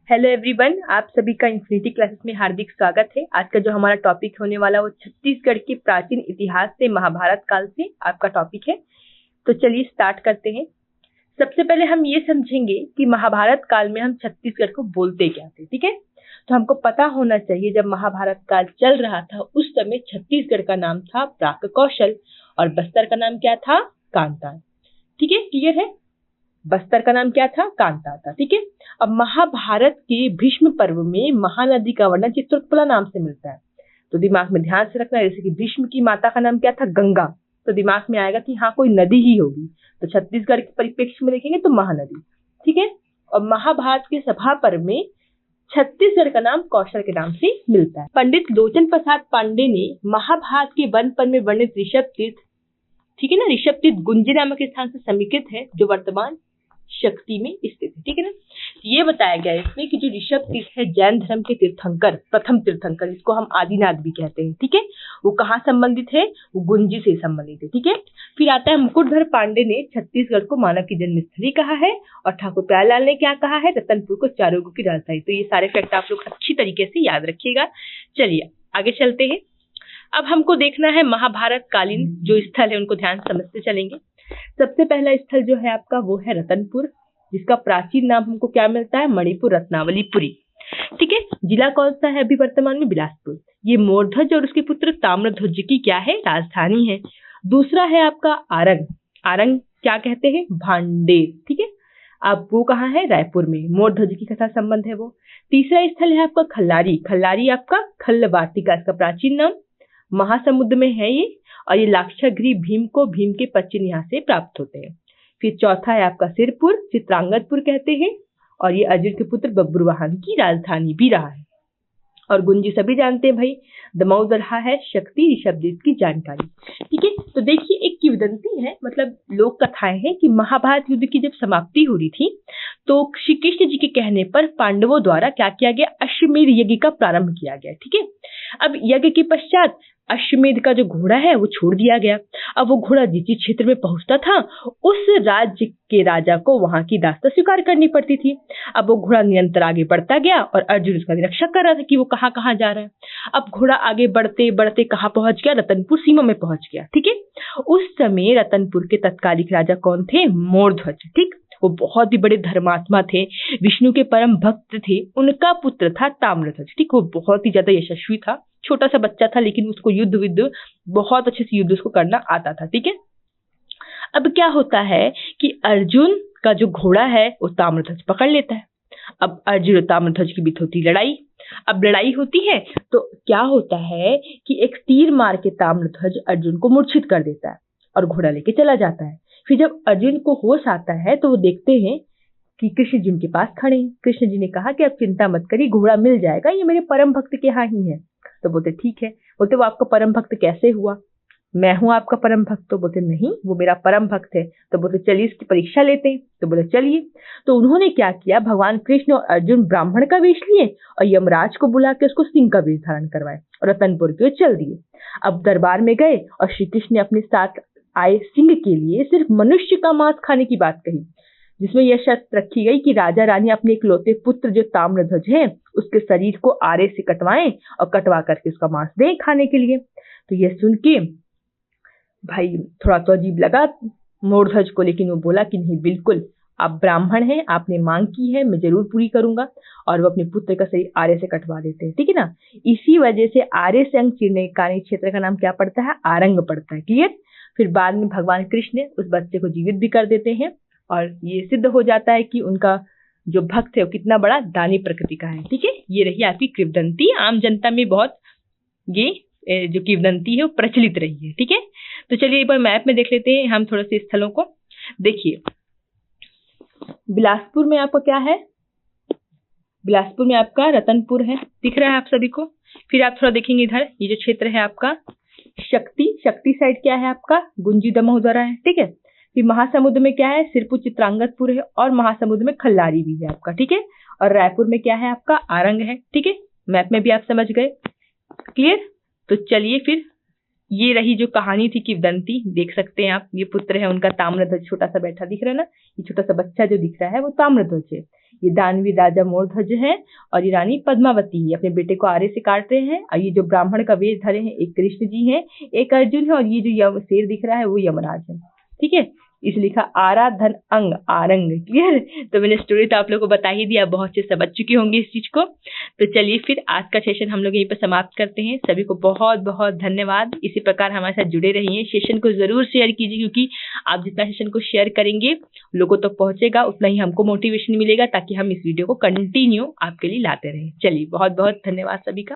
Hello everyone, आप सभी का इन्फिनिटी क्लासेस में हार्दिक स्वागत है। आज का जो हमारा टॉपिक होने वाला वो छत्तीसगढ़ के प्राचीन इतिहास से महाभारत काल से आपका टॉपिक है। तो चलिए स्टार्ट करते हैं। सबसे पहले हम ये समझेंगे कि महाभारत काल में हम छत्तीसगढ़ को बोलते क्या थे। ठीक है, तो हमको पता होना चाहिए जब महाभारत काल चल रहा था उस समय छत्तीसगढ़ का नाम था प्राक कौशल और बस्तर का नाम क्या था, कांता। ठीक है, क्लियर है। बस्तर का नाम क्या था, कांता था। ठीक है, अब महाभारत के भीष्म पर्व में महानदी का वर्णन चित्रोत्पला नाम से मिलता है। तो दिमाग में ध्यान से रखना, जैसे कि भीष्म की माता का नाम क्या था, गंगा, तो दिमाग में आएगा कि हाँ कोई नदी ही होगी। तो छत्तीसगढ़ के परिप्रेक्ष्य में देखेंगे तो महानदी। ठीक है, और महाभारत के सभा पर्व में छत्तीसगढ़ का नाम कौशल के नाम से मिलता है। पंडित लोचन प्रसाद पांडे ने महाभारत के वन पर्व में वर्णित ऋषभ तीर्थ, ठीक है ना, ऋषभ तीर्थ गुंजी नामक स्थान से समीकृत है जो वर्तमान शक्ति में स्थित है। ठीक है ना, ये बताया गया है इसमें कि जो ऋषभ तीर्थ है जैन धर्म के तीर्थंकर, प्रथम तीर्थंकर, जिसको हम आदिनाथ भी कहते हैं। ठीक है, वो कहाँ संबंधित है, वो गुंजी से संबंधित है। ठीक है, फिर आता है मुकुटधर पांडे ने छत्तीसगढ़ को मानव की जन्मस्थली कहा है और ठाकुर प्यारेलाल ने क्या कहा है, रतनपुर को चारों की राजधानी। तो ये सारे फैक्ट आप लोग अच्छी तरीके से याद रखिएगा। चलिए आगे चलते हैं। अब हमको देखना है महाभारत कालीन जो स्थल है उनको ध्यान समझते चलेंगे। सबसे पहला स्थल जो है आपका वो है रतनपुर, जिसका प्राचीन नाम हमको क्या मिलता है, मणिपुर रत्नावलीपुरी। ठीक है, जिला कौन सा है अभी वर्तमान में, बिलासपुर। ये मोरध्वज और उसके पुत्र ताम्रध्वज की क्या है, राजधानी है। दूसरा है आपका आरंग, आरंग क्या कहते हैं, भांडेर। ठीक है, अब वो कहाँ है, रायपुर में, मोरध्वज की कथा संबंध है वो। तीसरा स्थल है आपका खल्लारी, खल्लारी आपका खल्ल वाटिका, इसका प्राचीन नाम महासमुद्र में है ये, और ये लाक्षागृह भीम को भीम के पश्चिम यहाँ से प्राप्त होते हैं। फिर चौथा है आपका सिरपुर, चित्रांगदपुर कहते हैं, और ये अर्जुन के पुत्र बब्रुवाहन की राजधानी भी रहा है। और गुंजी सभी जानते हैं भाई, दमऊ रहा है शक्ति ऋषभ देव की जानकारी। ठीक है, तो देखिए एक किंवदंती है, मतलब लोक कथाएं हैं कि महाभारत युद्ध की जब समाप्ति हो रही थी तो श्री कृष्ण जी के कहने पर पांडवों द्वारा क्या किया गया, अश्वमेध यज्ञ का प्रारंभ किया गया। ठीक है, अब यज्ञ के पश्चात अश्वमेध का जो घोड़ा है वो छोड़ दिया गया। अब वो घोड़ा जिस क्षेत्र में पहुंचता था उस राज्य के राजा को वहां की दास्तां स्वीकार करनी पड़ती थी। अब वो घोड़ा निरंतर आगे बढ़ता गया और अर्जुन उसका निरीक्षण कर रहा था कि वो कहाँ कहाँ जा रहा है। अब घोड़ा आगे बढ़ते बढ़ते कहाँ पहुंच गया, रतनपुर सीमा में पहुंच गया। ठीक है, उस समय रतनपुर के तत्कालिक राजा कौन थे, मोरध्वज। ठीक, वो बहुत ही बड़े धर्मात्मा थे, विष्णु के परम भक्त थे। उनका पुत्र था ताम्रध्वज। ठीक, वो बहुत ही ज्यादा यशस्वी था, छोटा सा बच्चा था, लेकिन उसको युद्ध विद्ध बहुत अच्छे से युद्ध उसको करना आता था। ठीक है, अब क्या होता है कि अर्जुन का जो घोड़ा है वो ताम्रध्वज पकड़ लेता है। अब अर्जुन और ताम्रध्वज के बीच होती लड़ाई। अब लड़ाई होती है तो क्या होता है कि एक तीर मार के ताम्रध्वज अर्जुन को मूर्छित कर देता है और घोड़ा लेके चला जाता है। फिर जब अर्जुन को होश आता है तो वो देखते हैं कि कृष्ण जी उनके पास खड़े हैं। कृष्ण जी ने कहा कि अब चिंता मत करिए, घोड़ा मिल जाएगा, ये मेरे परम भक्त के यहाँ ही है। तो बोलते ठीक है। बोलते वो आपका परम भक्त कैसे हुआ, मैं हूँ आपका परम भक्त। तो बोलते नहीं, वो मेरा परम भक्त है। तो बोलते चलिए इसकी परीक्षा लेते हैं। तो बोले चलिए। तो उन्होंने क्या किया, भगवान कृष्ण और अर्जुन ब्राह्मण का वेश लिए और यमराज को बुला के उसको सिंह का वेश धारण करवाए और रतनपुर की ओर चल दिए। अब दरबार में गए और श्री कृष्ण ने अपने साथ आए सिंह के लिए सिर्फ मनुष्य का मांस खाने की बात कही, जिसमें यह शर्त रखी गई कि राजा रानी अपने इकलौते पुत्र जो ताम्रध्वज है उसके शरीर को आरे से कटवाएं और कटवा करके उसका मांस दें खाने के लिए। तो यह सुन के भाई थोड़ा तो अजीब लगा मोरध्वज को, लेकिन वो बोला कि नहीं, बिल्कुल आप ब्राह्मण हैं, आपने मांग की है, मैं जरूर पूरी करूंगा। और वो अपने पुत्र का शरीर आरे से कटवा देते हैं। ठीक है ना, इसी वजह से आरे से अंग चीरने के कारण क्षेत्र का नाम क्या पड़ता है, आरंग पड़ता है। क्लियर। फिर बाद में भगवान कृष्ण उस बच्चे को जीवित भी कर देते हैं और ये सिद्ध हो जाता है कि उनका जो भक्त है वो कितना बड़ा दानी प्रकृति का है। ठीक है, ये रही आपकी किंवदंती। आम जनता में बहुत ये जो किंवदंती है वो प्रचलित रही है। ठीक है, तो चलिए एक बार मैप में देख लेते हैं हम थोड़े से स्थलों को। देखिए बिलासपुर में आपका क्या है, बिलासपुर में आपका रतनपुर है, दिख रहा है आप सभी को। फिर आप थोड़ा देखेंगे इधर, ये जो क्षेत्र है आपका शक्ति, शक्ति साइड क्या है आपका, गुंजी दमऊ द्वारा है। ठीक है, फिर महासमुद्र में क्या है, सिरपुर चित्रांगदपुर है, और महासमुद्र में खल्लारी भी है आपका। ठीक है, और रायपुर में क्या है आपका, आरंग है। ठीक है, मैप में भी आप समझ गए। क्लियर। तो चलिए फिर ये रही जो कहानी थी किंवदंती, देख सकते हैं आप, ये पुत्र है उनका ताम्रध्वज, छोटा सा बैठा दिख रहा है ना, ये छोटा सा बच्चा जो दिख रहा है वो ताम्रध्वज है। ये दानवीर राजा मोरध्वज है और ये रानी पद्मावती है, अपने बेटे को आरे से काट रहे हैं। और ये जो ब्राह्मण का वेश धरे हैं, एक कृष्ण जी हैं, एक अर्जुन है, और ये जो शेर दिख रहा है वो यमराज है। ठीक है, इस लिखा आरा धन अंग आरंग। क्लियर? तो मैंने स्टोरी तो आप लोगों को बता ही दिया, बहुत से समझ चुके होंगे इस चीज को। तो चलिए फिर आज का सेशन हम लोग यहीं पर समाप्त करते हैं। सभी को बहुत बहुत धन्यवाद। इसी प्रकार हमारे साथ जुड़े रहिए, सेशन को जरूर शेयर कीजिए, क्योंकि आप जितना सेशन को शेयर करेंगे लोगों तक पहुंचेगा, उतना ही हमको मोटिवेशन मिलेगा, ताकि हम इस वीडियो को कंटिन्यू आपके लिए लाते रहें। चलिए, बहुत बहुत धन्यवाद सभी का।